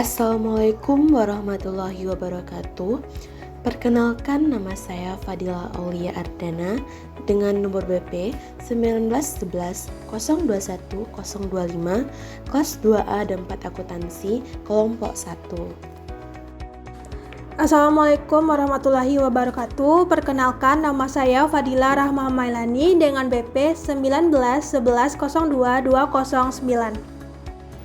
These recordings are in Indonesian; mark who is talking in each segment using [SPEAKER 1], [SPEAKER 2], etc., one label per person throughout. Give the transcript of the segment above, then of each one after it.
[SPEAKER 1] Assalamualaikum warahmatullahi wabarakatuh. Perkenalkan, nama saya Fadila Aulia Ardana dengan nomor BP 1911021 kelas 2A dan 4 akuntansi kelompok 1.
[SPEAKER 2] Assalamualaikum warahmatullahi wabarakatuh. Perkenalkan, nama saya Fadila Rahma Mailani dengan BP 191102209.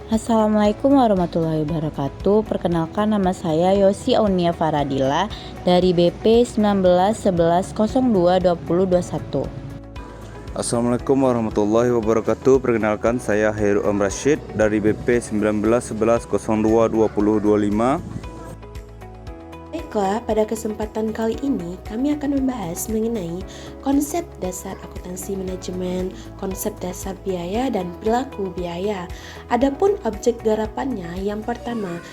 [SPEAKER 3] Assalamualaikum warahmatullahi wabarakatuh. Perkenalkan, nama saya Yosi Aunia Faradila dari BP 1911022021.
[SPEAKER 4] Assalamualaikum warahmatullahi wabarakatuh. Perkenalkan, saya Heru Am Rashid dari BP 1911022025.
[SPEAKER 1] Baiklah, pada kesempatan kali ini kami akan membahas mengenai konsep dasar akuntansi manajemen, konsep dasar biaya, dan perilaku biaya. Adapun objek garapannya, yang pertama,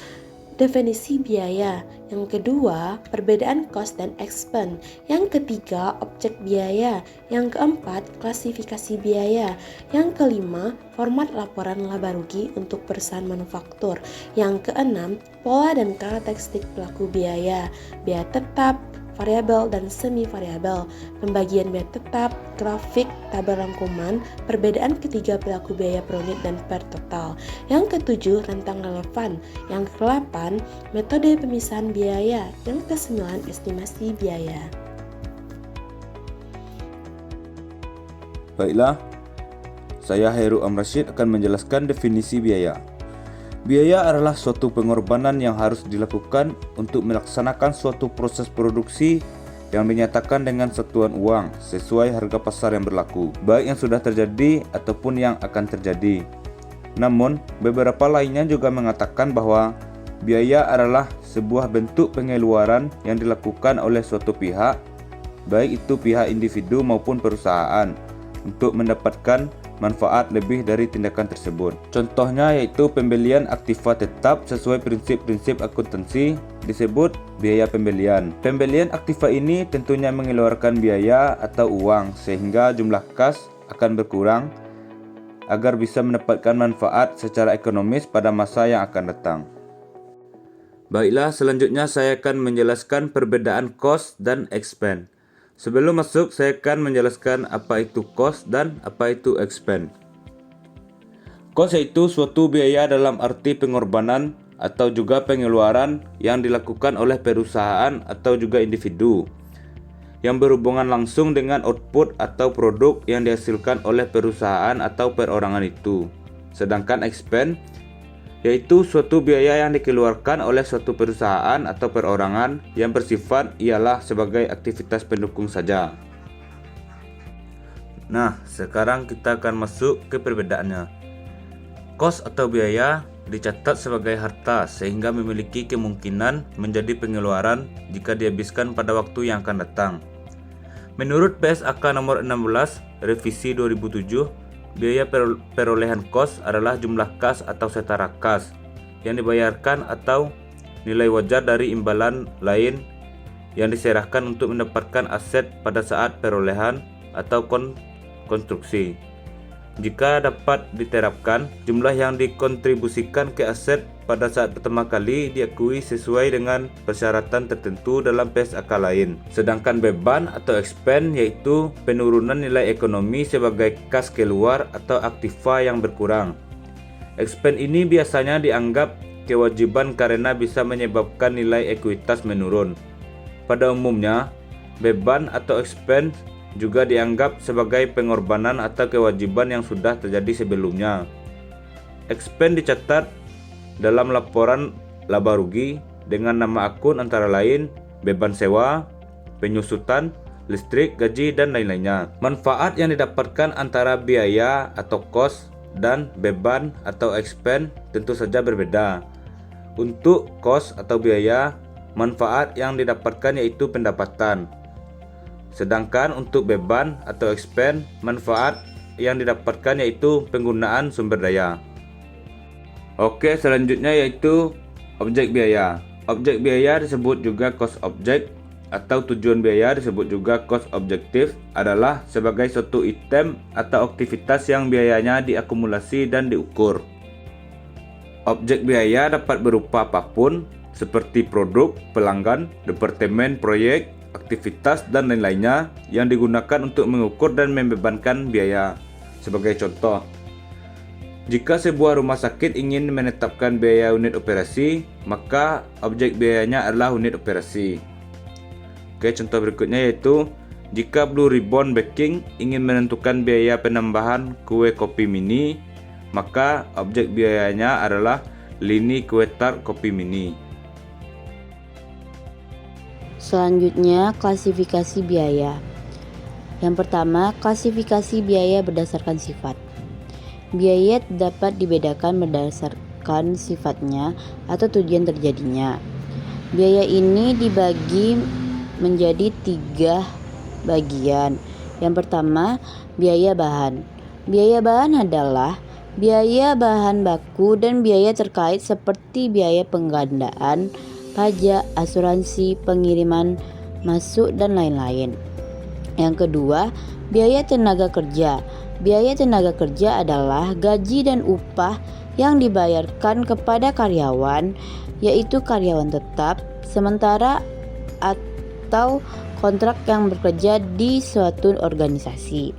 [SPEAKER 1] definisi biaya, yang kedua, perbedaan cost dan expense, yang ketiga, objek biaya, yang keempat, klasifikasi biaya, yang kelima, format laporan laba rugi untuk perusahaan manufaktur, yang keenam, pola dan karakteristik pelaku biaya tetap, variabel dan semi variabel, pembagian biaya tetap, grafik, tabel rangkuman, perbedaan ketiga pelaku biaya per unit dan per total. Yang ketujuh, rentang relevan. Yang kedelapan, metode pemisahan biaya. Yang kesembilan, estimasi biaya.
[SPEAKER 4] Baiklah, saya Heru Am Rashid akan menjelaskan definisi biaya. Biaya adalah suatu pengorbanan yang harus dilakukan untuk melaksanakan suatu proses produksi yang dinyatakan dengan satuan uang sesuai harga pasar yang berlaku, baik yang sudah terjadi ataupun yang akan terjadi. Namun, beberapa lainnya juga mengatakan bahwa biaya adalah sebuah bentuk pengeluaran yang dilakukan oleh suatu pihak, baik itu pihak individu maupun perusahaan, untuk mendapatkan manfaat lebih dari tindakan tersebut. Contohnya yaitu pembelian aktiva tetap sesuai prinsip-prinsip akuntansi disebut biaya pembelian. Pembelian aktiva ini tentunya mengeluarkan biaya atau uang sehingga jumlah kas akan berkurang agar bisa mendapatkan manfaat secara ekonomis pada masa yang akan datang. Baiklah, selanjutnya saya akan menjelaskan perbedaan cost dan expense. Sebelum masuk, saya akan menjelaskan apa itu cost dan apa itu expense. Cost yaitu suatu biaya dalam arti pengorbanan atau juga pengeluaran yang dilakukan oleh perusahaan atau juga individu yang berhubungan langsung dengan output atau produk yang dihasilkan oleh perusahaan atau perorangan itu. Sedangkan expense yaitu suatu biaya yang dikeluarkan oleh suatu perusahaan atau perorangan yang bersifat ialah sebagai aktivitas pendukung saja. Nah, sekarang kita akan masuk ke perbedaannya. Cost atau biaya dicatat sebagai harta sehingga memiliki kemungkinan menjadi pengeluaran jika dihabiskan pada waktu yang akan datang. Menurut PSAK nomor 16 revisi 2007, biaya perolehan kos adalah jumlah kas atau setara kas yang dibayarkan atau nilai wajar dari imbalan lain yang diserahkan untuk mendapatkan aset pada saat perolehan atau konstruksi. Jika dapat diterapkan, jumlah yang dikontribusikan ke aset pada saat pertama kali diakui sesuai dengan persyaratan tertentu dalam PSAK lain. Sedangkan beban atau expense yaitu penurunan nilai ekonomi sebagai kas keluar atau aktiva yang berkurang. Expense ini biasanya dianggap kewajiban karena bisa menyebabkan nilai ekuitas menurun. Pada umumnya, beban atau expense juga dianggap sebagai pengorbanan atau kewajiban yang sudah terjadi sebelumnya. Expense dicatat dalam laporan laba rugi dengan nama akun antara lain beban sewa, penyusutan, listrik, gaji, dan lain-lainnya. Manfaat yang didapatkan antara biaya atau cost dan beban atau expense tentu saja berbeda. Untuk cost atau biaya, manfaat yang didapatkan yaitu pendapatan. Sedangkan untuk beban atau expense, manfaat yang didapatkan yaitu penggunaan sumber daya. Oke, selanjutnya yaitu objek biaya. Objek biaya disebut juga cost object atau tujuan biaya disebut juga cost objektif adalah sebagai suatu item atau aktivitas yang biayanya diakumulasi dan diukur. Objek biaya dapat berupa apapun, seperti produk, pelanggan, departemen, proyek, aktivitas, dan lain-lainnya yang digunakan untuk mengukur dan membebankan biaya. Sebagai contoh, jika sebuah rumah sakit ingin menetapkan biaya unit operasi, maka objek biayanya adalah unit operasi. Oke, contoh berikutnya yaitu jika Blue Ribbon Baking ingin menentukan biaya penambahan kue kopi mini, maka objek biayanya adalah lini kue tart kopi mini.
[SPEAKER 3] Selanjutnya, klasifikasi biaya. Yang pertama, klasifikasi biaya berdasarkan sifat. Biaya dapat dibedakan berdasarkan sifatnya atau tujuan terjadinya. Biaya ini dibagi menjadi 3 bagian. Yang pertama, biaya bahan. Biaya bahan adalah biaya bahan baku dan biaya terkait seperti biaya penggandaan, pajak, asuransi, pengiriman masuk, dan lain-lain. Yang kedua, biaya tenaga kerja. Biaya tenaga kerja adalah gaji dan upah yang dibayarkan kepada karyawan, yaitu karyawan tetap, sementara atau kontrak yang bekerja di suatu organisasi.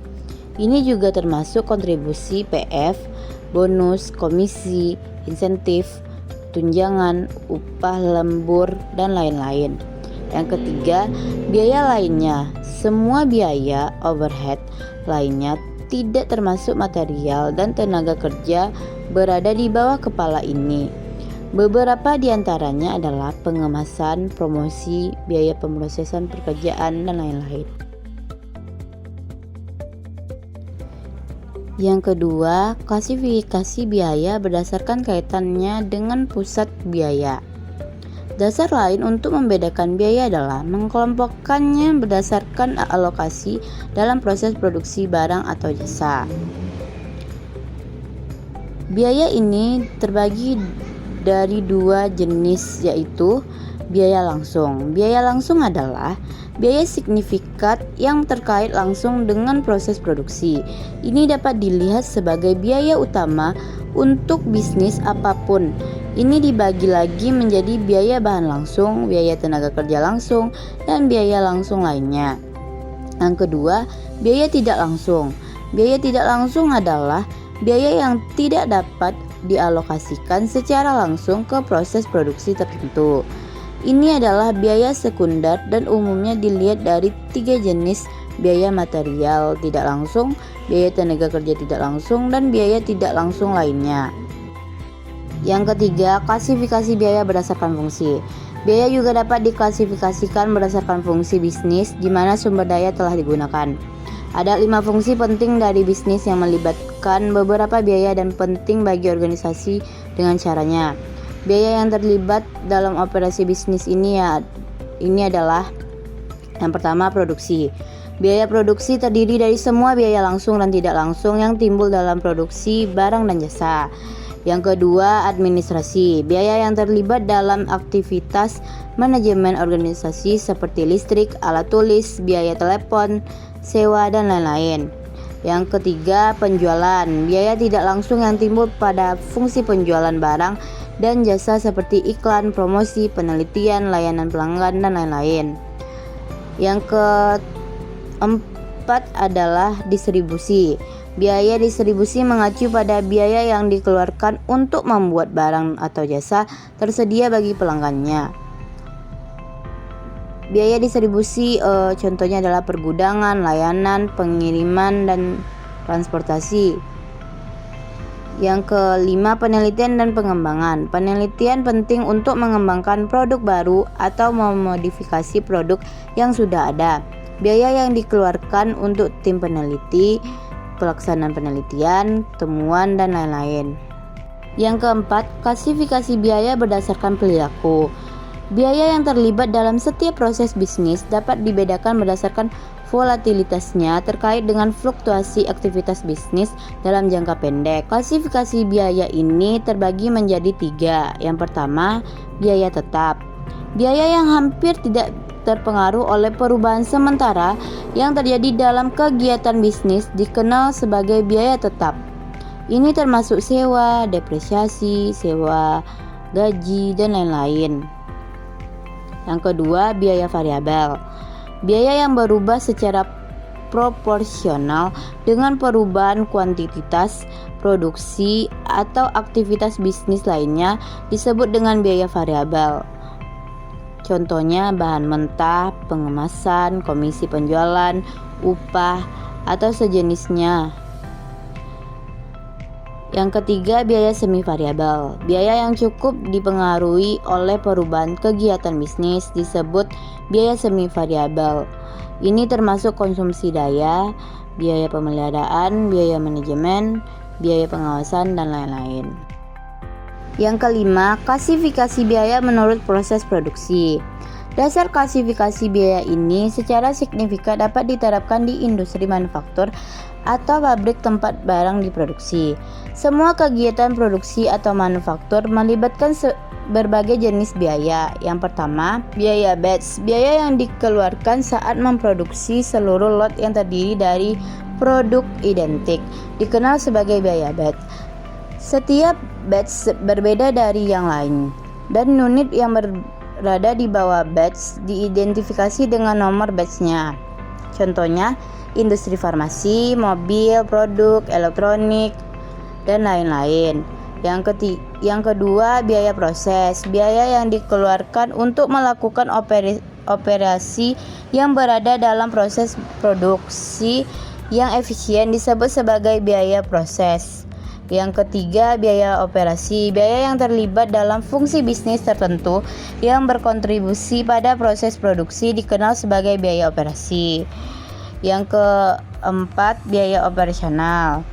[SPEAKER 3] Ini juga termasuk kontribusi PF, bonus, komisi, insentif, tunjangan, upah lembur, dan lain-lain. Yang ketiga, biaya lainnya. Semua biaya overhead lainnya tidak termasuk material dan tenaga kerja berada di bawah kepala ini. Beberapa di antaranya adalah pengemasan, promosi, biaya pemrosesan pekerjaan, dan lain-lain. Yang kedua, klasifikasi biaya berdasarkan kaitannya dengan pusat biaya. Dasar lain untuk membedakan biaya adalah mengelompokkannya berdasarkan alokasi dalam proses produksi barang atau jasa. Biaya ini terbagi dari 2 jenis, yaitu biaya langsung. Biaya langsung adalah biaya signifikan yang terkait langsung dengan proses produksi. Ini dapat dilihat sebagai biaya utama untuk bisnis apapun. Ini dibagi lagi menjadi biaya bahan langsung, biaya tenaga kerja langsung, dan biaya langsung lainnya. Yang kedua, biaya tidak langsung. Biaya tidak langsung adalah biaya yang tidak dapat dialokasikan secara langsung ke proses produksi tertentu. Ini adalah biaya sekunder dan umumnya dilihat dari 3 jenis: biaya material tidak langsung, biaya tenaga kerja tidak langsung, dan biaya tidak langsung lainnya. Yang ketiga, klasifikasi biaya berdasarkan fungsi. Biaya juga dapat diklasifikasikan berdasarkan fungsi bisnis di mana sumber daya telah digunakan. Ada 5 fungsi penting dari bisnis yang melibatkan beberapa biaya dan penting bagi organisasi dengan caranya. Biaya yang terlibat dalam operasi bisnis ini adalah yang pertama, produksi. Biaya produksi terdiri dari semua biaya langsung dan tidak langsung yang timbul dalam produksi barang dan jasa. Yang kedua, administrasi. Biaya yang terlibat dalam aktivitas manajemen organisasi seperti listrik, alat tulis, biaya telepon, sewa, dan lain-lain. Yang ketiga, penjualan. Biaya tidak langsung yang timbul pada fungsi penjualan barang dan jasa seperti iklan, promosi, penelitian, layanan pelanggan, dan lain-lain. Yang keempat adalah distribusi. Biaya distribusi mengacu pada biaya yang dikeluarkan untuk membuat barang atau jasa tersedia bagi pelanggannya. Biaya distribusi contohnya adalah pergudangan, layanan, pengiriman, dan transportasi. Yang kelima, penelitian dan pengembangan. Penelitian penting untuk mengembangkan produk baru atau memodifikasi produk yang sudah ada. Biaya yang dikeluarkan untuk tim peneliti, pelaksanaan penelitian, temuan, dan lain-lain. Yang keempat, klasifikasi biaya berdasarkan perilaku. Biaya yang terlibat dalam setiap proses bisnis dapat dibedakan berdasarkan volatilitasnya terkait dengan fluktuasi aktivitas bisnis dalam jangka pendek. Klasifikasi biaya ini terbagi menjadi 3. Yang pertama, biaya tetap. Biaya yang hampir tidak terpengaruh oleh perubahan sementara yang terjadi dalam kegiatan bisnis dikenal sebagai biaya tetap. Ini termasuk sewa, depresiasi, sewa gaji, dan lain-lain. Yang kedua, biaya variabel. Biaya yang berubah secara proporsional dengan perubahan kuantitas produksi atau aktivitas bisnis lainnya disebut dengan biaya variabel. Contohnya bahan mentah, pengemasan, komisi penjualan, upah, atau sejenisnya. Yang ketiga, biaya semi variabel. Biaya yang cukup dipengaruhi oleh perubahan kegiatan bisnis disebut biaya semi variabel. Ini termasuk konsumsi daya, biaya pemeliharaan, biaya manajemen, biaya pengawasan, dan lain-lain. Yang kelima, klasifikasi biaya menurut proses produksi. Dasar klasifikasi biaya ini secara signifikan dapat diterapkan di industri manufaktur atau pabrik tempat barang diproduksi. Semua kegiatan produksi atau manufaktur melibatkan berbagai jenis biaya. Yang pertama, biaya batch, biaya yang dikeluarkan saat memproduksi seluruh lot yang terdiri dari produk identik, dikenal sebagai biaya batch. Setiap batch berbeda dari yang lain, dan unit yang berada di bawah batch diidentifikasi dengan nomor batchnya. Contohnya, industri farmasi, mobil, produk, elektronik, dan lain-lain. Yang kedua, biaya proses, biaya yang dikeluarkan untuk melakukan operasi yang berada dalam proses produksi yang efisien disebut sebagai biaya proses. Yang ketiga, biaya operasi, biaya yang terlibat dalam fungsi bisnis tertentu yang berkontribusi pada proses produksi dikenal sebagai biaya operasi. Yang keempat, biaya operasional.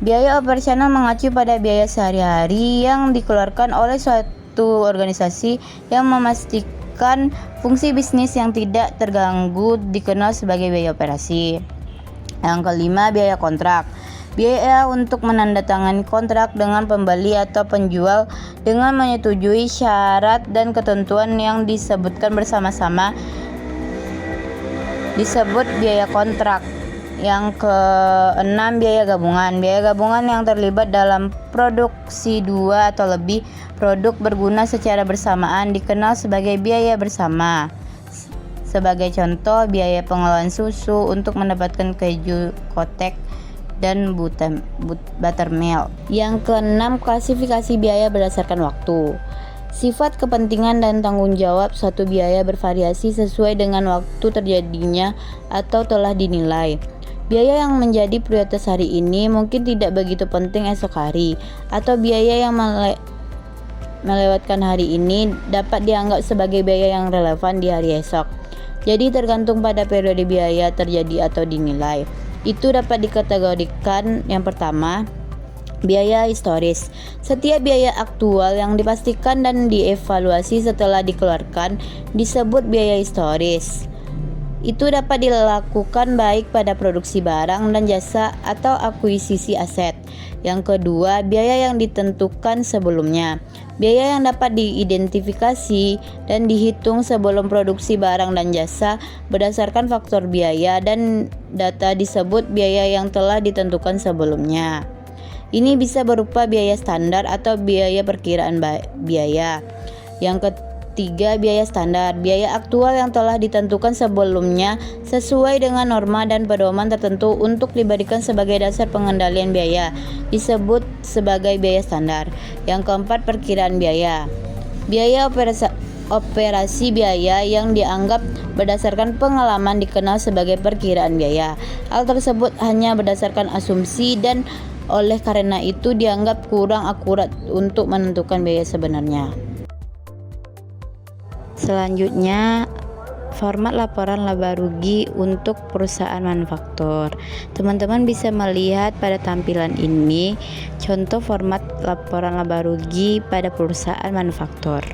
[SPEAKER 3] Biaya operasional mengacu pada biaya sehari-hari yang dikeluarkan oleh suatu organisasi yang memastikan fungsi bisnis yang tidak terganggu dikenal sebagai biaya operasi. Yang kelima, biaya kontrak. Biaya untuk menandatangani kontrak dengan pembeli atau penjual dengan menyetujui syarat dan ketentuan yang disebutkan bersama-sama disebut biaya kontrak. Yang keenam, biaya gabungan. Biaya gabungan yang terlibat dalam produksi 2 atau lebih produk berguna secara bersamaan dikenal sebagai biaya bersama. Sebagai contoh, biaya pengelolaan susu untuk mendapatkan keju kotek dan buttermilk. Yang keenam, klasifikasi biaya berdasarkan waktu. Sifat, kepentingan, dan tanggung jawab suatu biaya bervariasi sesuai dengan waktu terjadinya atau telah dinilai. Biaya yang menjadi prioritas hari ini mungkin tidak begitu penting esok hari, atau biaya yang melewatkan hari ini dapat dianggap sebagai biaya yang relevan di hari esok. Jadi tergantung pada periode biaya terjadi atau dinilai. Itu dapat dikategorikan yang pertama, biaya historis. Setiap biaya aktual yang dipastikan dan dievaluasi setelah dikeluarkan disebut biaya historis. Itu dapat dilakukan baik pada produksi barang dan jasa atau akuisisi aset. Yang kedua, biaya yang ditentukan sebelumnya. Biaya yang dapat diidentifikasi dan dihitung sebelum produksi barang dan jasa berdasarkan faktor biaya dan data disebut biaya yang telah ditentukan sebelumnya. Ini bisa berupa biaya standar atau biaya perkiraan biaya. Yang ketiga, biaya standar, biaya aktual yang telah ditentukan sebelumnya sesuai dengan norma dan pedoman tertentu untuk diberikan sebagai dasar pengendalian biaya, disebut sebagai biaya standar. Yang keempat, perkiraan biaya. Biaya operasi biaya yang dianggap berdasarkan pengalaman dikenal sebagai perkiraan biaya. Hal tersebut hanya berdasarkan asumsi dan oleh karena itu dianggap kurang akurat untuk menentukan biaya sebenarnya. Selanjutnya, format laporan laba rugi untuk perusahaan manufaktur. Teman-teman bisa melihat pada tampilan ini contoh format laporan laba rugi pada perusahaan manufaktur.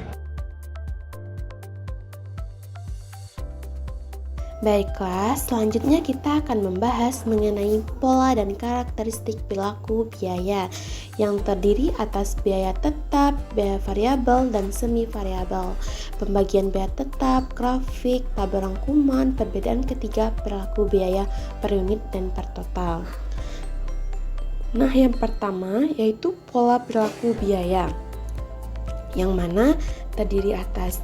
[SPEAKER 1] Baiklah, selanjutnya kita akan membahas mengenai pola dan karakteristik perilaku biaya yang terdiri atas biaya tetap, biaya variabel, dan semi variabel. Pembagian biaya tetap, grafik, tabel rangkuman, perbedaan ketiga perilaku biaya per unit dan per total. Nah, yang pertama yaitu pola perilaku biaya, yang mana terdiri atas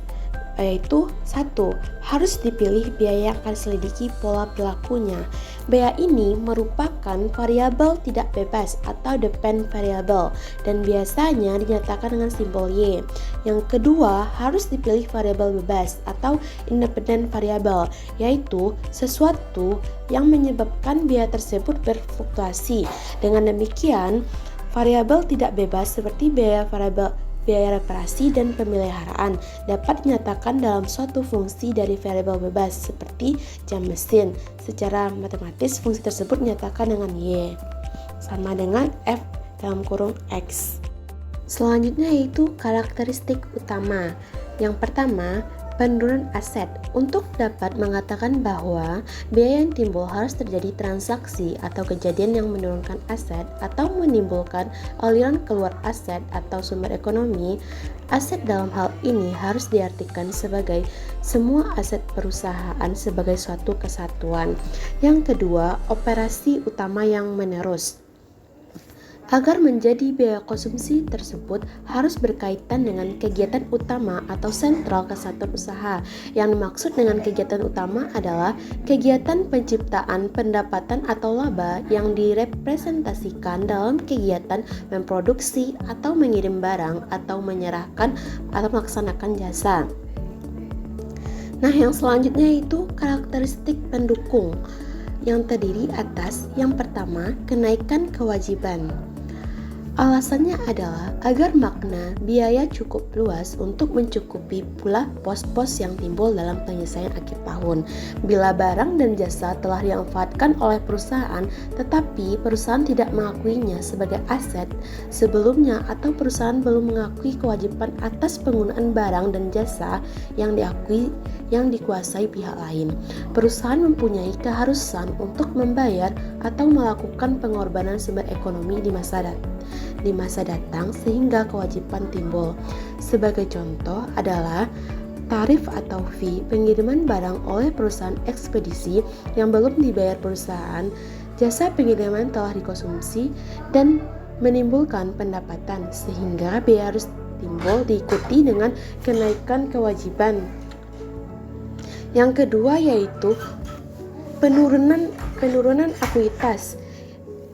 [SPEAKER 1] yaitu 1. Harus dipilih biaya yang akan selidiki pola perilakunya. Biaya ini merupakan variabel tidak bebas atau depend variable dan biasanya dinyatakan dengan simbol Y. Yang kedua, harus dipilih variabel bebas atau independent variable, yaitu sesuatu yang menyebabkan biaya tersebut berfluktuasi. Dengan demikian, variabel tidak bebas seperti biaya reparasi dan pemeliharaan dapat dinyatakan dalam suatu fungsi dari variabel bebas seperti jam mesin. Secara matematis fungsi tersebut dinyatakan dengan Y sama dengan F dalam kurung X. Selanjutnya yaitu karakteristik utama. Yang pertama, penurunan aset. Untuk dapat mengatakan bahwa biaya yang timbul harus terjadi transaksi atau kejadian yang menurunkan aset atau menimbulkan aliran keluar aset atau sumber ekonomi, aset dalam hal ini harus diartikan sebagai semua aset perusahaan sebagai suatu kesatuan. Yang kedua, operasi utama yang menerus. Agar menjadi biaya konsumsi tersebut harus berkaitan dengan kegiatan utama atau sentral kesatuan usaha. Yang dimaksud dengan kegiatan utama adalah kegiatan penciptaan pendapatan atau laba yang direpresentasikan dalam kegiatan memproduksi atau mengirim barang atau menyerahkan atau melaksanakan jasa. Nah, yang selanjutnya itu karakteristik pendukung yang terdiri atas yang pertama, kenaikan kewajiban. Alasannya adalah agar makna biaya cukup luas untuk mencukupi pula pos-pos yang timbul dalam penyelesaian akhir tahun. Bila barang dan jasa telah dimanfaatkan oleh perusahaan tetapi perusahaan tidak mengakuinya sebagai aset sebelumnya atau perusahaan belum mengakui kewajiban atas penggunaan barang dan jasa yang dikuasai pihak lain, perusahaan mempunyai keharusan untuk membayar atau melakukan pengorbanan sumber ekonomi di masa datang sehingga kewajiban timbul. Sebagai contoh adalah tarif atau fee pengiriman barang oleh perusahaan ekspedisi yang belum dibayar perusahaan, jasa pengiriman telah dikonsumsi dan menimbulkan pendapatan sehingga biaya harus timbul diikuti dengan kenaikan kewajiban. Yang kedua yaitu penurunan akuitas.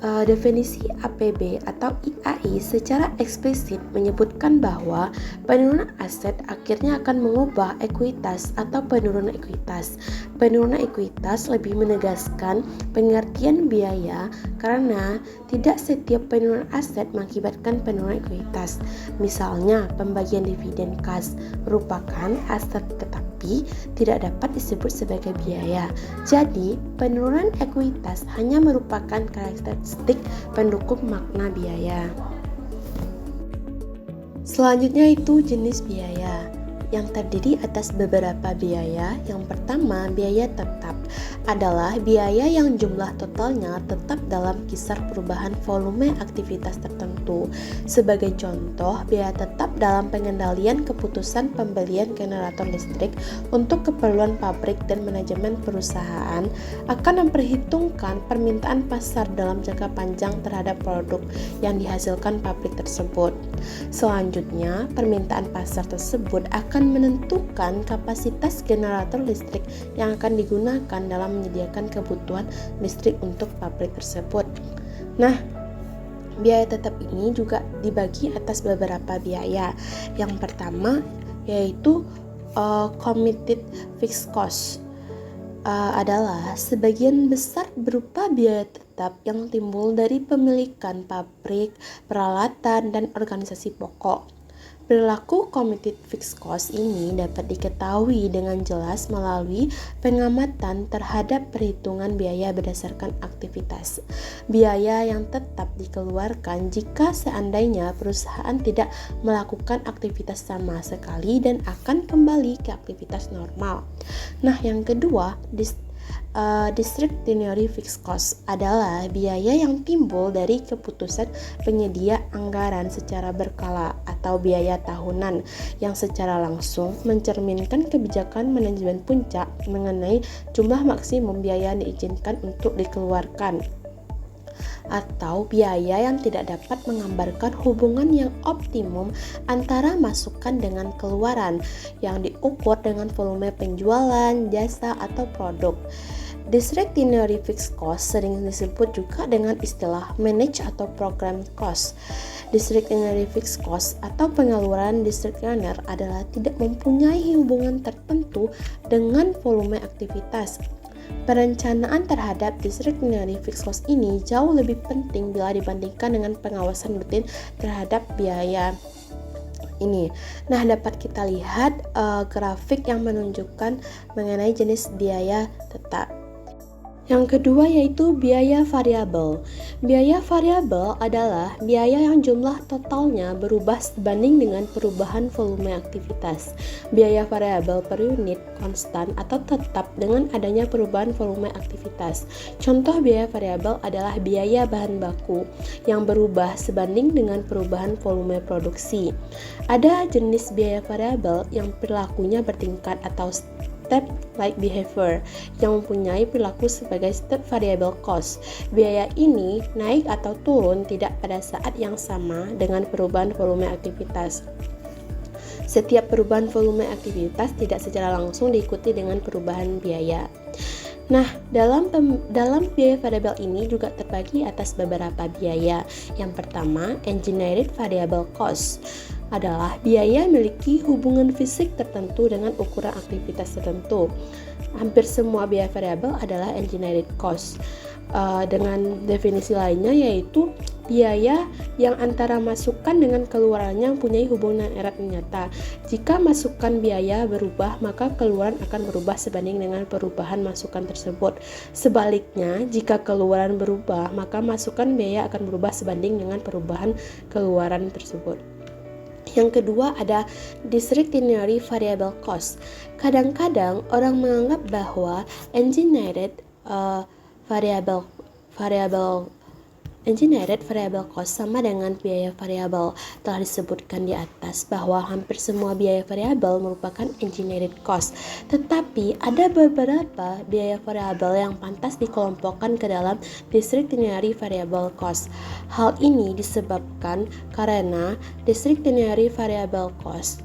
[SPEAKER 1] Definisi APB atau IAI secara eksplisit menyebutkan bahwa penurunan aset akhirnya akan mengubah ekuitas atau penurunan ekuitas. Penurunan ekuitas lebih menegaskan pengertian biaya karena tidak setiap penurunan aset mengakibatkan penurunan ekuitas. Misalnya, pembagian dividen kas merupakan aset tetapi tidak dapat disebut sebagai biaya. Jadi, penurunan ekuitas hanya merupakan karakteristik pendukung makna biaya. Selanjutnya itu jenis biaya yang terdiri atas beberapa biaya. Yang pertama, biaya tetap adalah biaya yang jumlah totalnya tetap dalam kisar perubahan volume aktivitas tertentu. Sebagai contoh, biaya tetap dalam pengendalian keputusan pembelian generator listrik untuk keperluan pabrik dan manajemen perusahaan akan memperhitungkan permintaan pasar dalam jangka panjang terhadap produk yang dihasilkan pabrik tersebut. Selanjutnya, permintaan pasar tersebut akan menentukan kapasitas generator listrik yang akan digunakan dalam menyediakan kebutuhan listrik untuk pabrik tersebut. Nah, biaya tetap ini juga dibagi atas beberapa biaya. Yang pertama yaitu committed fixed cost. Adalah sebagian besar berupa biaya tetap yang timbul dari pemilikan pabrik, peralatan, dan organisasi pokok. Perilaku committed fixed cost ini dapat diketahui dengan jelas melalui pengamatan terhadap perhitungan biaya berdasarkan aktivitas. Biaya yang tetap dikeluarkan jika seandainya perusahaan tidak melakukan aktivitas sama sekali dan akan kembali ke aktivitas normal. Nah, yang kedua, discretionary fixed cost adalah biaya yang timbul dari keputusan penyedia anggaran secara berkala atau biaya tahunan yang secara langsung mencerminkan kebijakan manajemen puncak mengenai jumlah maksimum biaya yang diizinkan untuk dikeluarkan. atau biaya yang tidak dapat menggambarkan hubungan yang optimum antara masukan dengan keluaran yang diukur dengan volume penjualan, jasa, atau produk. Discretionary fixed cost sering disebut juga dengan istilah manage atau program cost. Discretionary fixed cost atau pengeluaran discretionary adalah tidak mempunyai hubungan tertentu dengan volume aktivitas. Perencanaan terhadap discretionary fixed cost ini jauh lebih penting bila dibandingkan dengan pengawasan rutin terhadap biaya ini. Nah, dapat kita lihat grafik yang menunjukkan mengenai jenis biaya tetap. Yang kedua yaitu biaya variabel. Biaya variabel adalah biaya yang jumlah totalnya berubah sebanding dengan perubahan volume aktivitas. Biaya variabel per unit konstan atau tetap dengan adanya perubahan volume aktivitas. Contoh biaya variabel adalah biaya bahan baku yang berubah sebanding dengan perubahan volume produksi. Ada jenis biaya variabel yang perilakunya bertingkat atau step-like behavior yang mempunyai perilaku sebagai step variable cost. Biaya ini naik atau turun tidak pada saat yang sama dengan perubahan volume aktivitas. Setiap perubahan volume aktivitas tidak secara langsung diikuti dengan perubahan biaya. Nah, dalam biaya variabel ini juga terbagi atas beberapa biaya. Yang pertama, engineered variable cost adalah biaya memiliki hubungan fisik tertentu dengan ukuran aktivitas tertentu. Hampir semua biaya variabel adalah engineered cost. Dengan definisi lainnya yaitu biaya yang antara masukan dengan keluarannya mempunyai hubungan erat menyata. Jika masukan biaya berubah, maka keluaran akan berubah sebanding dengan perubahan masukan tersebut. Sebaliknya, jika keluaran berubah, maka masukan biaya akan berubah sebanding dengan perubahan keluaran tersebut. Yang kedua ada discretionary variable cost. Kadang-kadang orang menganggap bahwa engineered variable cost sama dengan biaya variabel. Telah disebutkan di atas bahwa hampir semua biaya variabel merupakan engineered cost. Tetapi ada beberapa biaya variabel yang pantas dikelompokkan ke dalam discretionary variable cost. Hal ini disebabkan karena discretionary variable cost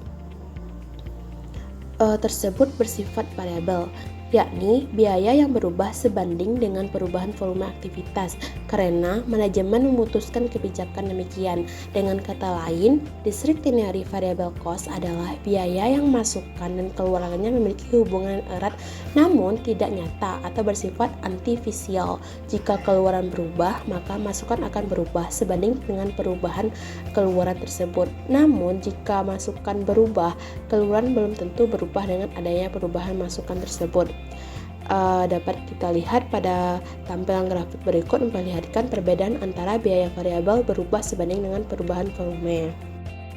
[SPEAKER 1] tersebut bersifat variabel, yakni biaya yang berubah sebanding dengan perubahan volume aktivitas karena manajemen memutuskan kebijakan demikian. Dengan kata lain, discretionary variable cost adalah biaya yang masukan dan keluarannya memiliki hubungan erat namun tidak nyata atau bersifat artifisial. Jika keluaran berubah, maka masukan akan berubah sebanding dengan perubahan keluaran tersebut. Namun, jika masukan berubah, keluaran belum tentu berubah dengan adanya perubahan masukan tersebut. Dapat kita lihat pada tampilan grafik berikut memperlihatkan perbedaan antara biaya variabel berubah sebanding dengan perubahan volume.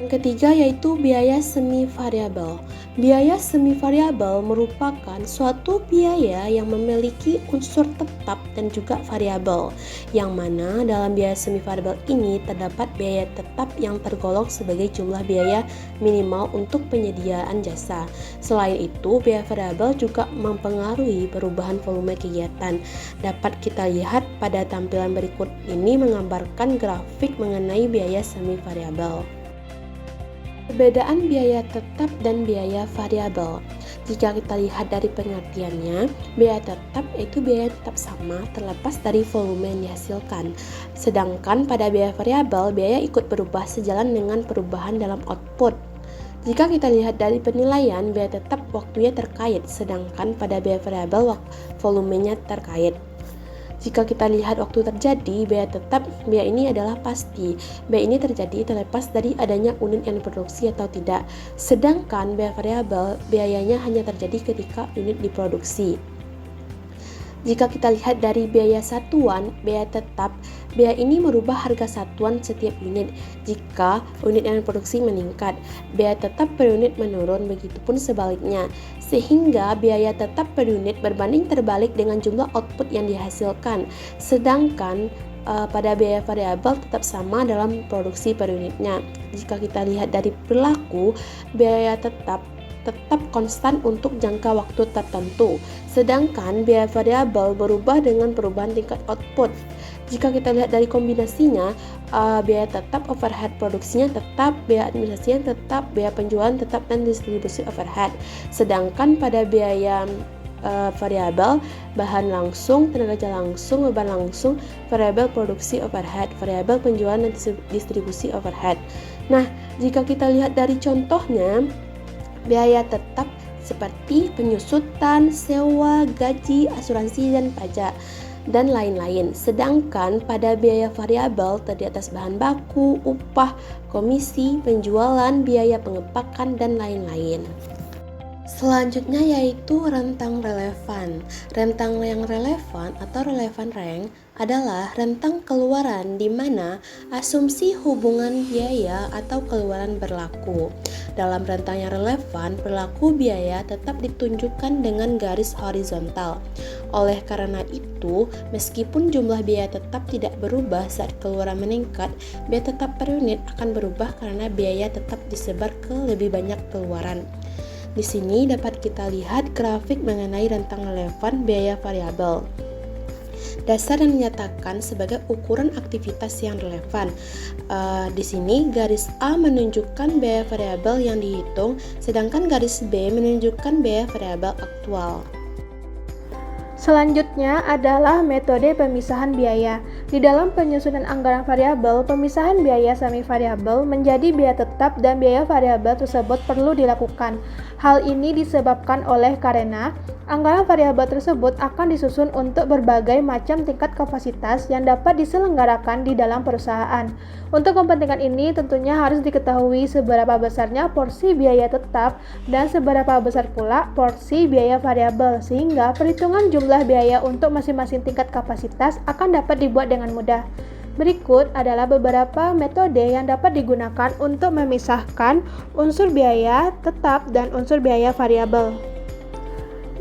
[SPEAKER 1] Yang ketiga yaitu biaya semi variabel. Biaya semi variabel merupakan suatu biaya yang memiliki unsur tetap dan juga variabel, yang mana dalam biaya semi variabel ini terdapat biaya tetap yang tergolong sebagai jumlah biaya minimal untuk penyediaan jasa. Selain itu, biaya variabel juga mempengaruhi perubahan volume kegiatan. Dapat kita lihat pada tampilan berikut ini menggambarkan grafik mengenai biaya semi variabel. Perbedaan biaya tetap dan biaya variabel. Jika kita lihat dari pengertiannya, biaya tetap yaitu biaya tetap sama terlepas dari volume yang dihasilkan. Sedangkan pada biaya variabel, biaya ikut berubah sejalan dengan perubahan dalam output. Jika kita lihat dari penilaian, biaya tetap waktunya terkait, sedangkan pada biaya variabel volumenya terkait. Jika kita lihat waktu terjadi, biaya ini adalah pasti. Biaya ini terjadi terlepas dari adanya unit yang diproduksi atau tidak. Sedangkan biaya variabel, biayanya hanya terjadi ketika unit diproduksi. Jika kita lihat dari biaya satuan, biaya tetap, biaya ini merubah harga satuan setiap unit. Jika unit yang diproduksi meningkat, biaya tetap per unit menurun, begitupun sebaliknya. Sehingga biaya tetap per unit berbanding terbalik dengan jumlah output yang dihasilkan. Sedangkan pada biaya variabel tetap sama dalam produksi per unitnya. Jika kita lihat dari perilaku, biaya tetap tetap konstan untuk jangka waktu tertentu, sedangkan biaya variabel berubah dengan perubahan tingkat output. Jika kita lihat dari kombinasinya, biaya tetap, overhead produksinya tetap, biaya administrasinya tetap, biaya penjualan tetap, dan distribusi overhead. Sedangkan pada biaya variabel, bahan langsung, tenaga kerja langsung, beban langsung, variabel produksi overhead, variabel penjualan dan distribusi overhead. Nah, jika kita lihat dari contohnya, biaya tetap seperti penyusutan, sewa, gaji, asuransi, dan pajak, dan lain-lain. Sedangkan pada biaya variabel terdiri atas bahan baku, upah, komisi, penjualan, biaya pengepakan, dan lain-lain. Selanjutnya yaitu rentang relevan. Rentang yang relevan atau relevan rank adalah rentang keluaran di mana asumsi hubungan biaya atau keluaran berlaku. Dalam rentang yang relevan, perilaku biaya tetap ditunjukkan dengan garis horizontal. Oleh karena itu, meskipun jumlah biaya tetap tidak berubah saat keluaran meningkat, biaya tetap per unit akan berubah karena biaya tetap disebar ke lebih banyak keluaran. Di sini dapat kita lihat grafik mengenai rentang relevan biaya variabel. Dasar yang dinyatakan sebagai ukuran aktivitas yang relevan. Di sini garis A menunjukkan biaya variabel yang dihitung, sedangkan garis B menunjukkan biaya variabel aktual.
[SPEAKER 2] Selanjutnya adalah metode pemisahan biaya. Di dalam penyusunan anggaran variabel, pemisahan biaya semi variabel menjadi biaya tetap dan biaya variabel tersebut perlu dilakukan. Hal ini disebabkan oleh karena anggaran variabel tersebut akan disusun untuk berbagai macam tingkat kapasitas yang dapat diselenggarakan di dalam perusahaan. Untuk kepentingan ini tentunya harus diketahui seberapa besarnya porsi biaya tetap dan seberapa besar pula porsi biaya variabel, sehingga perhitungan jumlah biaya untuk masing-masing tingkat kapasitas akan dapat dibuat dengan mudah. Berikut adalah beberapa metode yang dapat digunakan untuk memisahkan unsur biaya tetap dan unsur biaya variabel.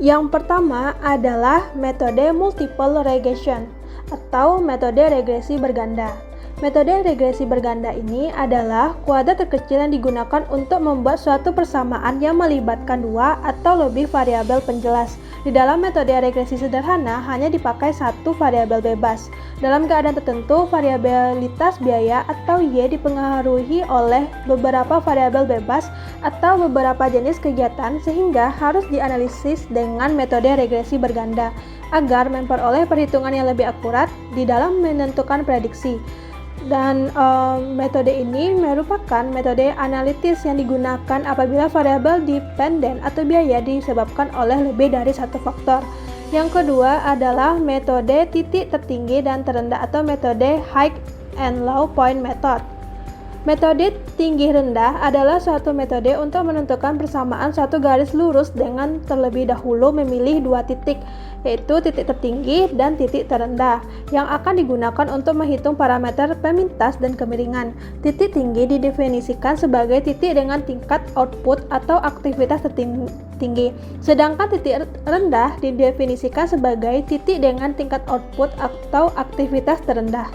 [SPEAKER 2] Yang pertama adalah metode multiple regression atau metode regresi berganda. Metode regresi berganda ini adalah kuadrat terkecil yang digunakan untuk membuat suatu persamaan yang melibatkan dua atau lebih variabel penjelas. Di dalam metode regresi sederhana hanya dipakai satu variabel bebas. Dalam keadaan tertentu, variabilitas biaya atau Y dipengaruhi oleh beberapa variabel bebas atau beberapa jenis kegiatan, sehingga harus dianalisis dengan metode regresi berganda agar memperoleh perhitungan yang lebih akurat di dalam menentukan prediksi. Dan metode ini merupakan metode analitis yang digunakan apabila variabel dependen atau biaya disebabkan oleh lebih dari satu faktor. Yang kedua adalah metode titik tertinggi dan terendah atau metode high and low point method. Metode tinggi rendah adalah suatu metode untuk menentukan persamaan suatu garis lurus dengan terlebih dahulu memilih dua titik, yaitu titik tertinggi dan titik terendah, yang akan digunakan untuk menghitung parameter pemintas dan kemiringan. Titik tinggi didefinisikan sebagai titik dengan tingkat output atau aktivitas tertinggi, sedangkan titik rendah didefinisikan sebagai titik dengan tingkat output atau aktivitas terendah.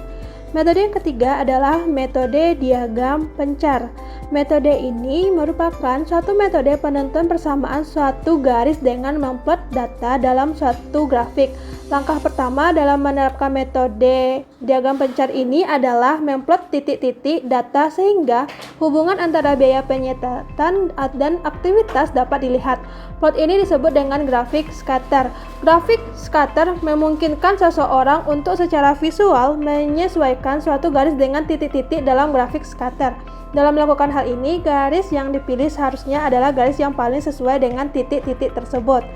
[SPEAKER 2] Metode yang ketiga adalah metode diagram pencar. Metode ini merupakan suatu metode penentuan persamaan suatu garis dengan memplot data dalam suatu grafik. Langkah pertama dalam menerapkan metode diagram pencar ini adalah memplot titik-titik data sehingga hubungan antara biaya penyetatan dan aktivitas dapat dilihat. Plot ini disebut dengan grafik scatter. Grafik scatter memungkinkan seseorang untuk secara visual menyesuaikan suatu garis dengan titik-titik dalam grafik scatter. Dalam melakukan hal ini, garis yang dipilih seharusnya adalah garis yang paling sesuai dengan titik-titik tersebut.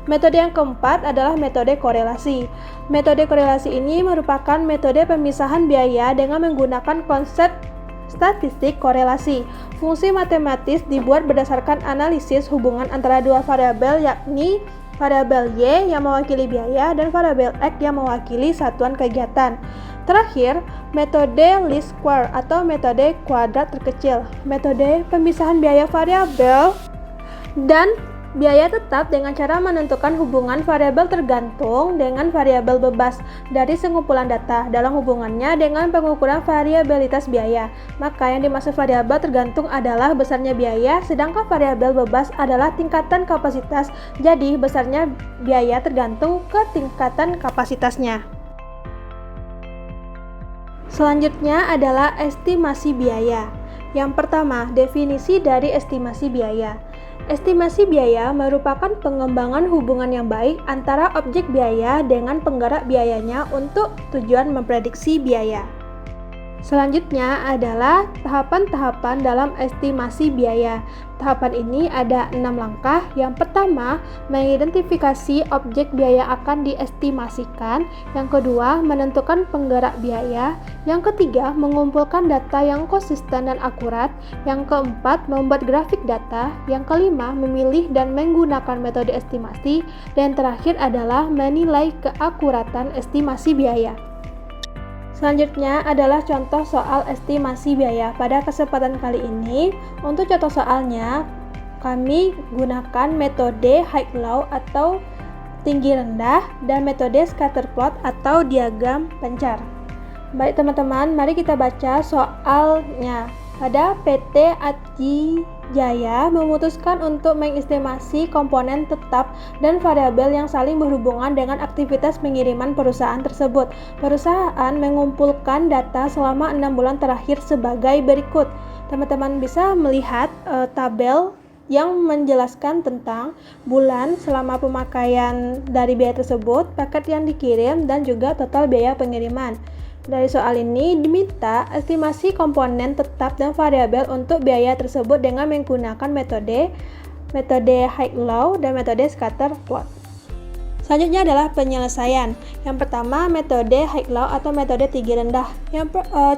[SPEAKER 2] Metode yang keempat adalah metode korelasi. Metode korelasi ini merupakan metode pemisahan biaya dengan menggunakan konsep statistik korelasi. Fungsi matematis dibuat berdasarkan analisis hubungan antara dua variabel, yakni variabel Y yang mewakili biaya dan variabel X yang mewakili satuan kegiatan. Terakhir, metode least square atau metode kuadrat terkecil. Metode pemisahan biaya variabel dan Biaya tetap dengan cara menentukan hubungan variabel tergantung dengan variabel bebas dari sengumpulan data dalam hubungannya dengan pengukuran variabilitas biaya. Maka yang dimaksud variabel tergantung adalah besarnya biaya, sedangkan variabel bebas adalah tingkatan kapasitas. Jadi besarnya biaya tergantung ke tingkatan kapasitasnya. Selanjutnya adalah estimasi biaya. Yang pertama, definisi dari estimasi biaya. Estimasi biaya merupakan pengembangan hubungan yang baik antara objek biaya dengan penggerak biayanya untuk tujuan memprediksi biaya. Selanjutnya adalah tahapan-tahapan dalam estimasi biaya. Tahapan ini ada 6 langkah. Yang pertama, mengidentifikasi objek biaya akan diestimasikan. Yang kedua, menentukan penggerak biaya. Yang ketiga, mengumpulkan data yang konsisten dan akurat. Yang keempat, membuat grafik data. Yang kelima, memilih dan menggunakan metode estimasi. Dan terakhir adalah menilai keakuratan estimasi biaya. Selanjutnya adalah contoh soal estimasi biaya. Pada kesempatan kali ini, untuk contoh soalnya, kami gunakan metode High-Low atau tinggi rendah dan metode scatter plot atau diagram pencar. Baik teman-teman, mari kita baca soalnya. Pada PT Aji Jaya memutuskan untuk mengestimasi komponen tetap dan variabel yang saling berhubungan dengan aktivitas pengiriman perusahaan tersebut. Perusahaan mengumpulkan data selama 6 bulan terakhir sebagai berikut. Teman-teman bisa melihat tabel yang menjelaskan tentang bulan selama pemakaian dari biaya tersebut, paket yang dikirim, dan juga total biaya pengiriman. Dari soal ini diminta estimasi komponen tetap dan variabel untuk biaya tersebut dengan menggunakan metode High-Low dan metode scatter plot. Selanjutnya adalah penyelesaian. Yang pertama, metode High-Low atau metode tinggi rendah.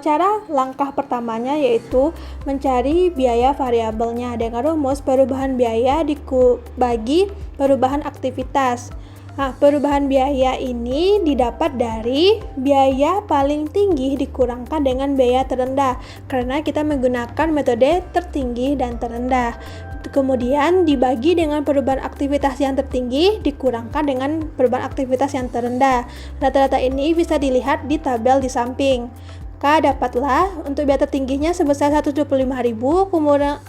[SPEAKER 2] Cara langkah pertamanya yaitu mencari biaya variabelnya dengan rumus perubahan biaya dibagi perubahan aktivitas. Nah, perubahan biaya ini didapat dari biaya paling tinggi dikurangkan dengan biaya terendah karena kita menggunakan metode tertinggi dan terendah. Kemudian dibagi dengan perubahan aktivitas yang tertinggi dikurangkan dengan perubahan aktivitas yang terendah. Rata-rata ini bisa dilihat di tabel di samping. Maka dapatlah untuk biaya tertingginya sebesar 125.000,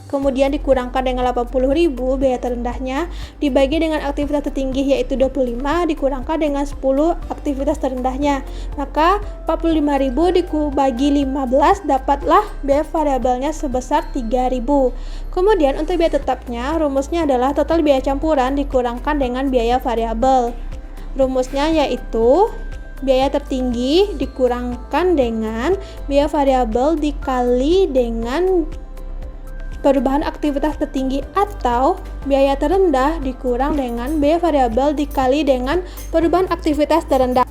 [SPEAKER 2] kemudian dikurangkan dengan 80.000 biaya terendahnya, dibagi dengan aktivitas tertinggi yaitu 25, dikurangkan dengan 10 aktivitas terendahnya. Maka 45.000 dibagi 15, dapatlah biaya variabelnya sebesar 3.000. Kemudian untuk biaya tetapnya, rumusnya adalah total biaya campuran dikurangkan dengan biaya variabel. Rumusnya yaitu biaya tertinggi dikurangkan dengan biaya variabel dikali dengan perubahan aktivitas tertinggi atau biaya terendah dikurang dengan biaya variabel dikali dengan perubahan aktivitas terendah.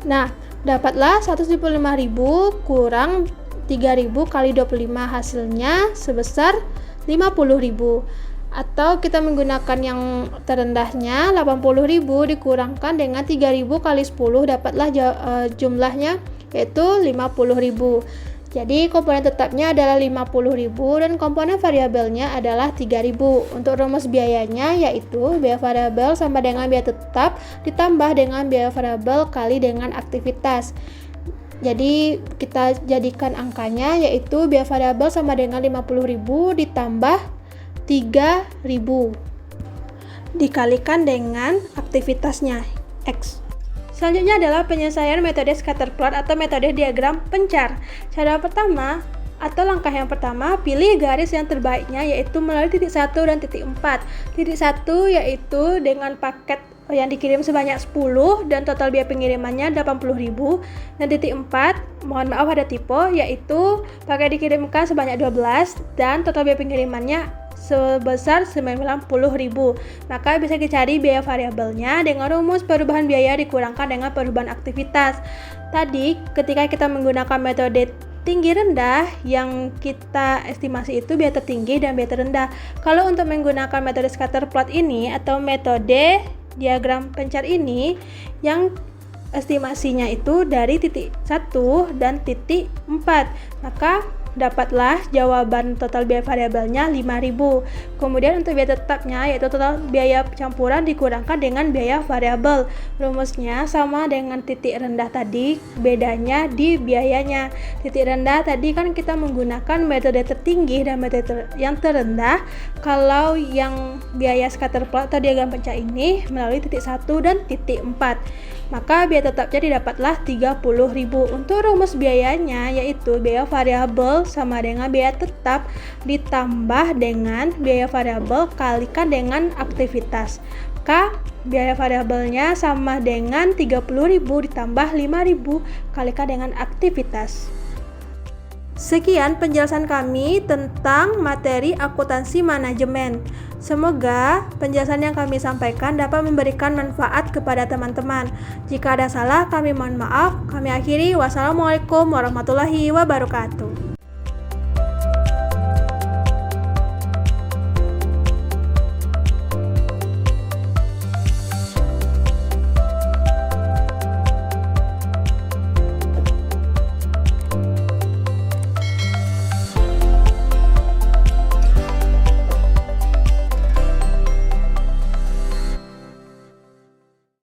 [SPEAKER 2] Nah, dapatlah 175.000 kurang 3.000 kali 25 hasilnya sebesar 50.000. Atau kita menggunakan yang terendahnya 80.000 dikurangkan dengan 3.000 kali 10 dapatlah jumlahnya yaitu 50.000. Jadi komponen tetapnya adalah 50.000 dan komponen variabelnya adalah 3.000. Untuk rumus biayanya yaitu biaya variabel sama dengan biaya tetap ditambah dengan biaya variabel kali dengan aktivitas. Jadi kita jadikan angkanya yaitu biaya variabel sama dengan 50.000 ditambah 3.000 dikalikan dengan aktivitasnya X. Selanjutnya adalah penyelesaian metode scatter plot atau metode diagram pencar. Cara pertama atau langkah yang pertama, pilih garis yang terbaiknya yaitu melalui titik 1 dan titik 4. Titik 1 yaitu dengan paket yang dikirim sebanyak 10 dan total biaya pengirimannya 80.000, dan titik 4, mohon maaf ada typo, yaitu paket dikirimkan sebanyak 12 dan total biaya pengirimannya sebesar 90.000. Maka bisa dicari biaya variabelnya dengan rumus perubahan biaya dikurangkan dengan perubahan aktivitas. Tadi ketika kita menggunakan metode tinggi rendah, yang kita estimasi itu biaya tertinggi dan biaya terendah. Kalau untuk menggunakan metode scatter plot ini atau metode diagram pencar ini, yang estimasinya itu dari titik 1 dan titik 4. Maka dapatlah jawaban total biaya variabelnya 5.000. Kemudian untuk biaya tetapnya yaitu total biaya campuran dikurangkan dengan biaya variabel. Rumusnya sama dengan titik rendah tadi, bedanya di biayanya. Titik rendah tadi kan kita menggunakan metode tertinggi dan metode yang terendah. Kalau yang biaya scatter plot atau diagram pecah ini melalui titik 1 dan titik 4. Maka biaya tetapnya didapatlah 30.000. Untuk rumus biayanya yaitu biaya variabel sama dengan biaya tetap ditambah dengan biaya variabel kalikan dengan aktivitas. Maka biaya variabelnya sama dengan 30.000 ditambah 5.000 kalikan dengan aktivitas. Sekian penjelasan kami tentang materi akuntansi manajemen. Semoga penjelasan yang kami sampaikan dapat memberikan manfaat kepada teman-teman. Jika ada salah, kami mohon maaf. Kami akhiri. Wassalamualaikum warahmatullahi wabarakatuh.